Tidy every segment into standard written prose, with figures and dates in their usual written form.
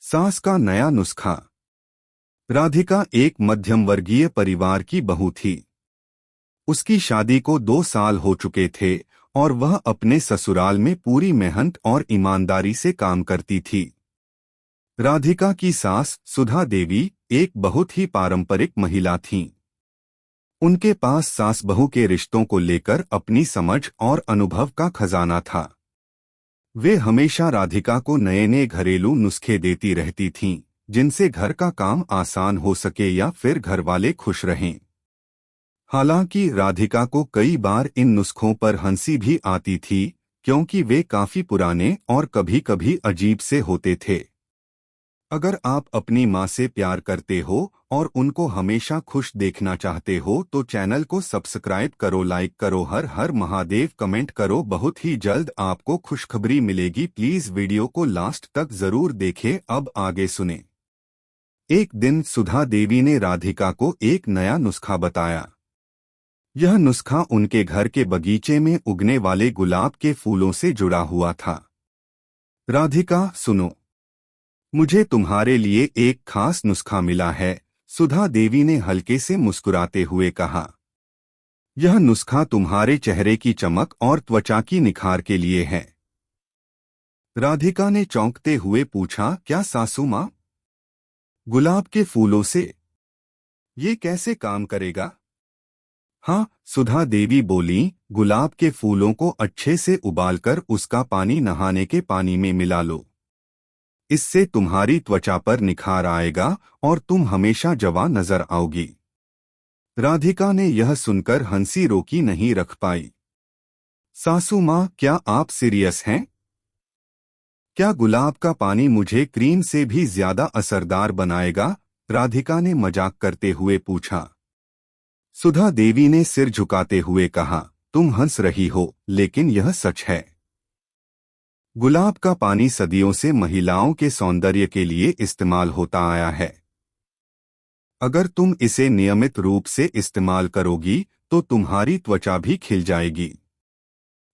सास का नया नुस्खा। राधिका एक मध्यम वर्गीय परिवार की बहू थी। उसकी शादी को 2 साल हो चुके थे और वह अपने ससुराल में पूरी मेहनत और ईमानदारी से काम करती थी। राधिका की सास सुधा देवी एक बहुत ही पारंपरिक महिला थीं। उनके पास सास बहू के रिश्तों को लेकर अपनी समझ और अनुभव का खजाना था। वे हमेशा राधिका को नए नए घरेलू नुस्खे देती रहती थीं, जिनसे घर का काम आसान हो सके या फिर घरवाले खुश रहें। हालांकि राधिका को कई बार इन नुस्खों पर हंसी भी आती थी, क्योंकि वे काफी पुराने और कभी-कभी अजीब से होते थे। अगर आप अपनी माँ से प्यार करते हो और उनको हमेशा खुश देखना चाहते हो तो चैनल को सब्सक्राइब करो, लाइक करो, हर हर महादेव कमेंट करो। बहुत ही जल्द आपको खुशखबरी मिलेगी। प्लीज वीडियो को लास्ट तक जरूर देखें। अब आगे सुने। एक दिन सुधा देवी ने राधिका को एक नया नुस्खा बताया। यह नुस्खा उनके घर के बगीचे में उगने वाले गुलाब के फूलों से जुड़ा हुआ था। राधिका, सुनो, मुझे तुम्हारे लिए एक खास नुस्खा मिला है, सुधा देवी ने हल्के से मुस्कुराते हुए कहा। यह नुस्खा तुम्हारे चेहरे की चमक और त्वचा की निखार के लिए है। राधिका ने चौंकते हुए पूछा, क्या सासू माँ? गुलाब के फूलों से ये कैसे काम करेगा? हाँ, सुधा देवी बोली, गुलाब के फूलों को अच्छे से उबालकर उसका पानी नहाने के पानी में मिला लो। इससे तुम्हारी त्वचा पर निखार आएगा और तुम हमेशा जवान नजर आओगी। राधिका ने यह सुनकर हंसी रोकी नहीं रख पाई। सासू माँ, क्या आप सीरियस हैं? क्या गुलाब का पानी मुझे क्रीम से भी ज्यादा असरदार बनाएगा? राधिका ने मजाक करते हुए पूछा। सुधा देवी ने सिर झुकाते हुए कहा, तुम हंस रही हो, लेकिन यह सच है। गुलाब का पानी सदियों से महिलाओं के सौंदर्य के लिए इस्तेमाल होता आया है। अगर तुम इसे नियमित रूप से इस्तेमाल करोगी तो तुम्हारी त्वचा भी खिल जाएगी।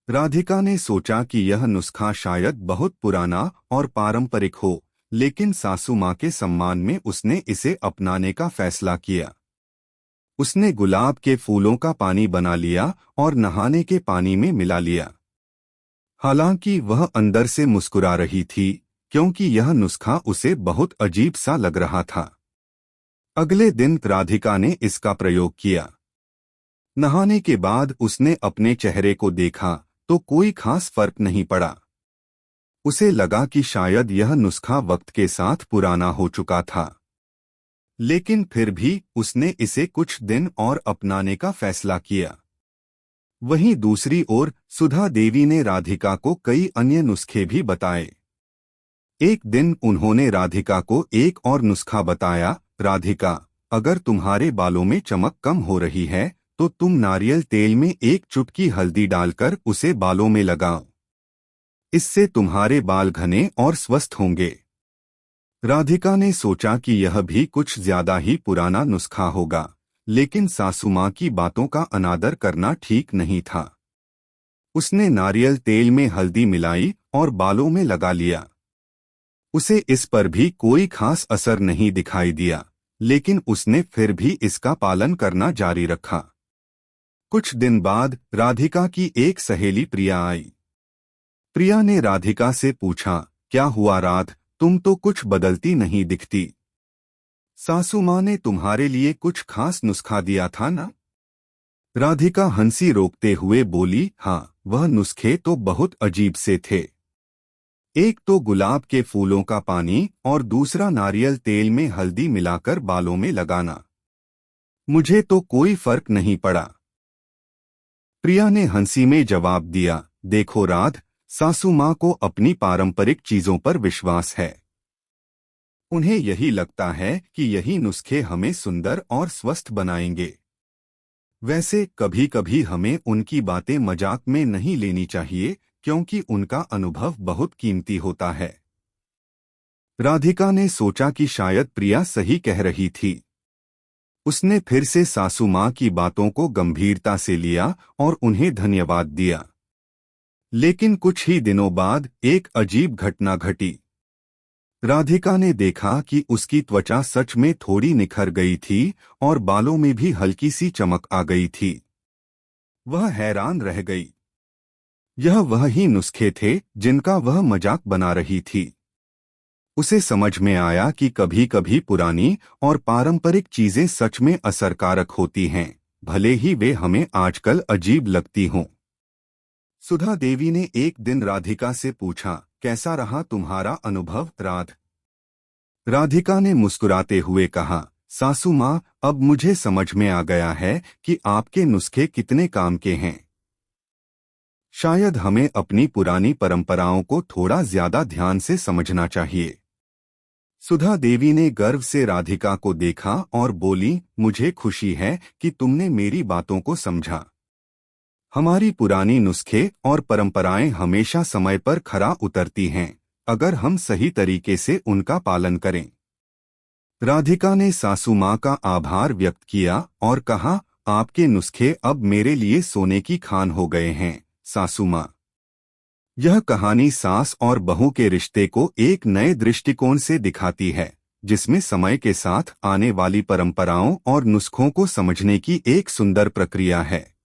राधिका ने सोचा कि यह नुस्खा शायद बहुत पुराना और पारंपरिक हो, लेकिन सासू माँ के सम्मान में उसने इसे अपनाने का फैसला किया। उसने गुलाब के फूलों का पानी बना लिया और नहाने के पानी में मिला लिया। हालांकि वह अंदर से मुस्कुरा रही थी, क्योंकि यह नुस्खा उसे बहुत अजीब सा लग रहा था। अगले दिन राधिका ने इसका प्रयोग किया। नहाने के बाद उसने अपने चेहरे को देखा तो कोई खास फर्क नहीं पड़ा। उसे लगा कि शायद यह नुस्खा वक्त के साथ पुराना हो चुका था, लेकिन फिर भी उसने इसे कुछ दिन और अपनाने का फैसला किया। वहीं दूसरी ओर सुधा देवी ने राधिका को कई अन्य नुस्खे भी बताए। एक दिन उन्होंने राधिका को एक और नुस्खा बताया। राधिका, अगर तुम्हारे बालों में चमक कम हो रही है तो तुम नारियल तेल में एक चुटकी हल्दी डालकर उसे बालों में लगाओ। इससे तुम्हारे बाल घने और स्वस्थ होंगे। राधिका ने सोचा कि यह भी कुछ ज्यादा ही पुराना नुस्खा होगा, लेकिन सासू माँ की बातों का अनादर करना ठीक नहीं था। उसने नारियल तेल में हल्दी मिलाई और बालों में लगा लिया। उसे इस पर भी कोई खास असर नहीं दिखाई दिया, लेकिन उसने फिर भी इसका पालन करना जारी रखा। कुछ दिन बाद राधिका की एक सहेली प्रिया आई। प्रिया ने राधिका से पूछा, क्या हुआ राध, तुम तो कुछ बदलती नहीं दिखती। सासू माँ ने तुम्हारे लिए कुछ खास नुस्खा दिया था ना? राधिका हंसी रोकते हुए बोली, हाँ, वह नुस्खे तो बहुत अजीब से थे। एक तो गुलाब के फूलों का पानी और दूसरा नारियल तेल में हल्दी मिलाकर बालों में लगाना। मुझे तो कोई फर्क नहीं पड़ा। प्रिया ने हंसी में जवाब दिया, देखो राध, सासू माँ को अपनी पारंपरिक चीजों पर विश्वास है। उन्हें यही लगता है कि यही नुस्खे हमें सुंदर और स्वस्थ बनाएंगे। वैसे कभी कभी हमें उनकी बातें मजाक में नहीं लेनी चाहिए, क्योंकि उनका अनुभव बहुत कीमती होता है। राधिका ने सोचा कि शायद प्रिया सही कह रही थी। उसने फिर से सासू माँ की बातों को गंभीरता से लिया और उन्हें धन्यवाद दिया। लेकिन कुछ ही दिनों बाद एक अजीब घटना घटी। राधिका ने देखा कि उसकी त्वचा सच में थोड़ी निखर गई थी और बालों में भी हल्की सी चमक आ गई थी। वह हैरान रह गई। यह वही नुस्खे थे जिनका वह मजाक बना रही थी। उसे समझ में आया कि कभी कभी पुरानी और पारंपरिक चीजें सच में असरकारक होती हैं, भले ही वे हमें आजकल अजीब लगती हों। सुधा देवी ने एक दिन राधिका से पूछा, कैसा रहा तुम्हारा अनुभव राधिका ने मुस्कुराते हुए कहा, सासू माँ, अब मुझे समझ में आ गया है कि आपके नुस्खे कितने काम के हैं। शायद हमें अपनी पुरानी परंपराओं को थोड़ा ज्यादा ध्यान से समझना चाहिए। सुधा देवी ने गर्व से राधिका को देखा और बोली, मुझे खुशी है कि तुमने मेरी बातों को समझा। हमारी पुरानी नुस्खे और परंपराएं हमेशा समय पर खरा उतरती हैं, अगर हम सही तरीके से उनका पालन करें। राधिका ने सासू माँ का आभार व्यक्त किया और कहा, आपके नुस्खे अब मेरे लिए सोने की खान हो गए हैं, सासू माँ। यह कहानी सास और बहू के रिश्ते को एक नए दृष्टिकोण से दिखाती है, जिसमें समय के साथ आने वाली परंपराओं और नुस्खों को समझने की एक सुंदर प्रक्रिया है।